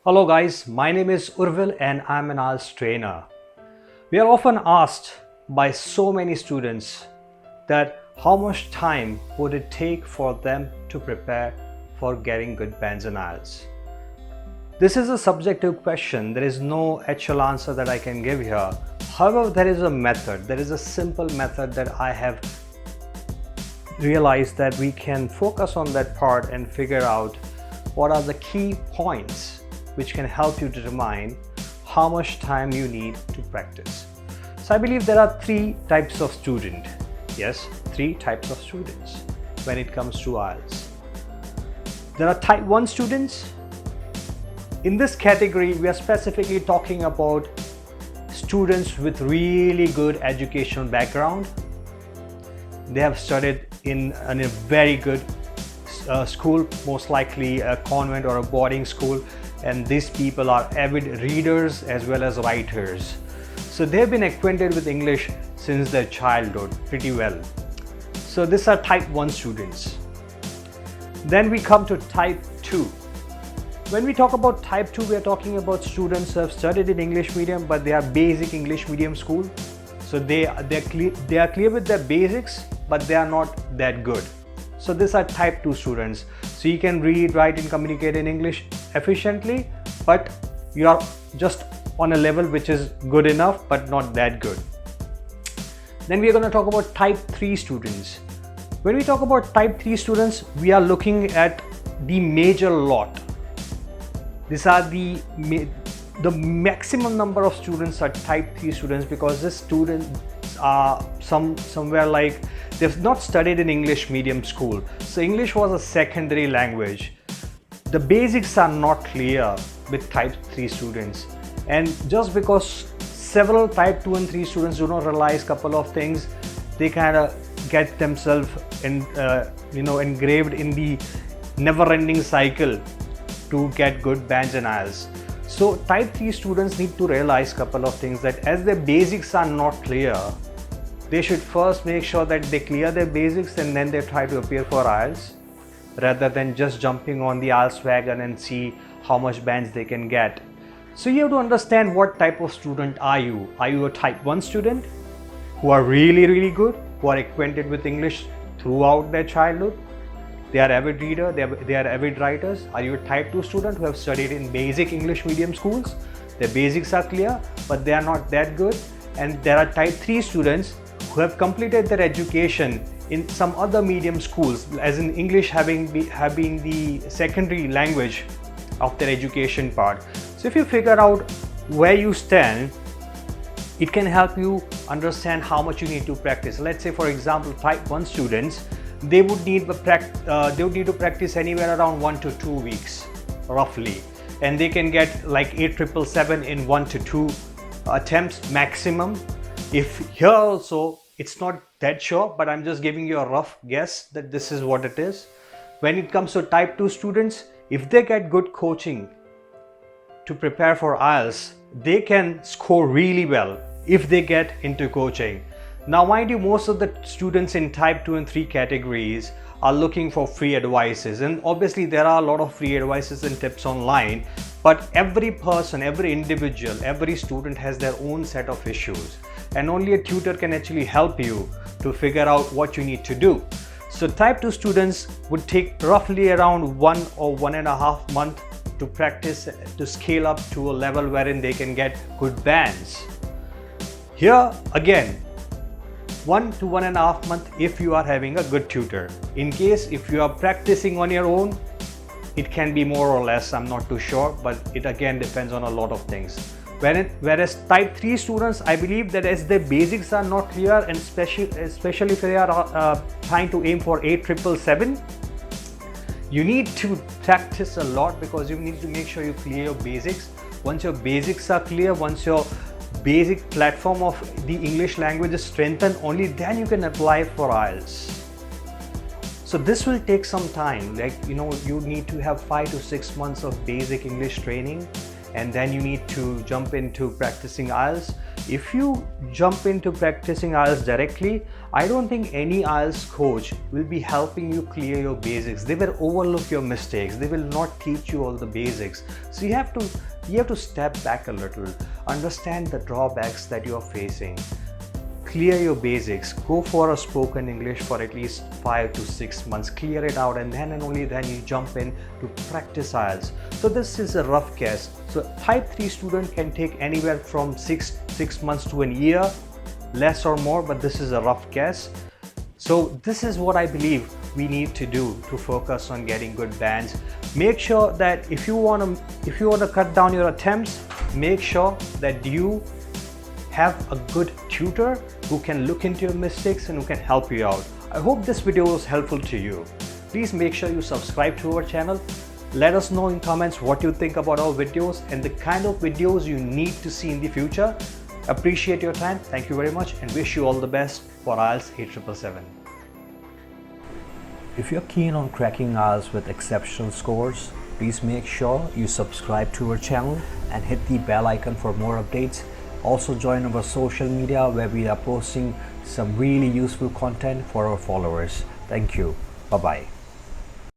Hello guys, my name is Urvil and I'm an IELTS trainer. We are often asked by so many students that how much time would it take for them to prepare for getting good bands in IELTS. This is a subjective question. There is no actual answer that I can give here. However, there is a method. There is a simple method that I have realized that we can focus on that part and figure out what are the key points which can help you determine how much time you need to practice. So I believe there are three types of student. Yes, three types of students when it comes to IELTS. There are type 1 students. In this category, we are specifically talking about students with really good educational background. They have studied in a very good school, most likely a convent or a boarding school, and these people are avid readers as well as writers. So they have been acquainted with English since their childhood pretty well. So these are type 1 students. Then we come to type 2. When we talk about type 2, we are talking about students who have studied in English medium, but they are basic English medium school. So they are clear with their basics, but they are not that good. So these are type 2 students. So you can read, write and communicate in English efficiently, but you are just on a level which is good enough, but not that good. Then we are going to talk about type 3 students. When we talk about type 3 students, we are looking at the major lot. These are the maximum number of students are type 3 students, because these students are somewhere like they've not studied in English medium school. So English was a secondary language. The basics are not clear with type 3 students. And just because several type 2 and 3 students do not realize a couple of things, they kind of get themselves engraved in the never-ending cycle to get good bands in IELTS. So type 3 students need to realize a couple of things, that as their basics are not clear, they should first make sure that they clear their basics and then they try to appear for IELTS, rather than just jumping on the IELTS wagon and see how much bands they can get. So you have to understand what type of student are you. Are you a type 1 student who are really good, who are acquainted with English throughout their childhood? They are avid reader, they are avid writers. Are you a type 2 student who have studied in basic English medium schools? Their basics are clear, but they are not that good. And there are type 3 students who have completed their education in some other medium schools, as in English having the secondary language of their education part. So if you figure out where you stand, it can help you understand how much you need to practice. Let's say, for example, type 1 students, they would need to practice anywhere around 1 to 2 weeks roughly, and they can get like 8,777 in 1 to 2 attempts maximum. If here also it's not that sure, but I'm just giving you a rough guess that this is what it is. When it comes to type 2 students, if they get good coaching to prepare for IELTS, they can score really well if they get into coaching. Now mind you, most of the students in type 2 and 3 categories are looking for free advices, and obviously there are a lot of free advices and tips online, but every person, every individual, every student has their own set of issues, and only a tutor can actually help you to figure out what you need to do. So type 2 students would take roughly around 1 or 1.5 months to practice to scale up to a level wherein they can get good bands. Here again, 1 to 1.5 months if you are having a good tutor. In case if you are practicing on your own, it can be more or less, I'm not too sure, but it again depends on a lot of things. Whereas type 3 students, I believe that as their basics are not clear, and especially if they are trying to aim for 8,777, you need to practice a lot, because you need to make sure you clear your basics. Once your basics are clear, once your basic platform of the English language is strengthened, only then you can apply for IELTS. So this will take some time, like you need to have 5 to 6 months of basic English training, and then you need to jump into practicing IELTS. If you jump into practicing IELTS directly, I don't think any IELTS coach will be helping you clear your basics. They will overlook your mistakes. They will not teach you all the basics. So you have to step back a little, understand the drawbacks that you are facing. Clear your basics, go for a spoken English for at least 5 to 6 months, clear it out, and then and only then you jump in to practice IELTS. So this is a rough guess. So type 3 student can take anywhere from 6 months to a year, less or more, but this is a rough guess. So this is what I believe we need to do to focus on getting good bands. Make sure that if you want to cut down your attempts, make sure that you have a good tutor who can look into your mistakes and who can help you out. I hope this video was helpful to you. Please make sure you subscribe to our channel. Let us know in comments what you think about our videos and the kind of videos you need to see in the future. Appreciate your time. Thank you very much and wish you all the best for IELTS 8777. If you're keen on cracking IELTS with exceptional scores, please make sure you subscribe to our channel and hit the bell icon for more updates. Also join our social media where we are posting some really useful content for our followers. Thank you. Bye-bye.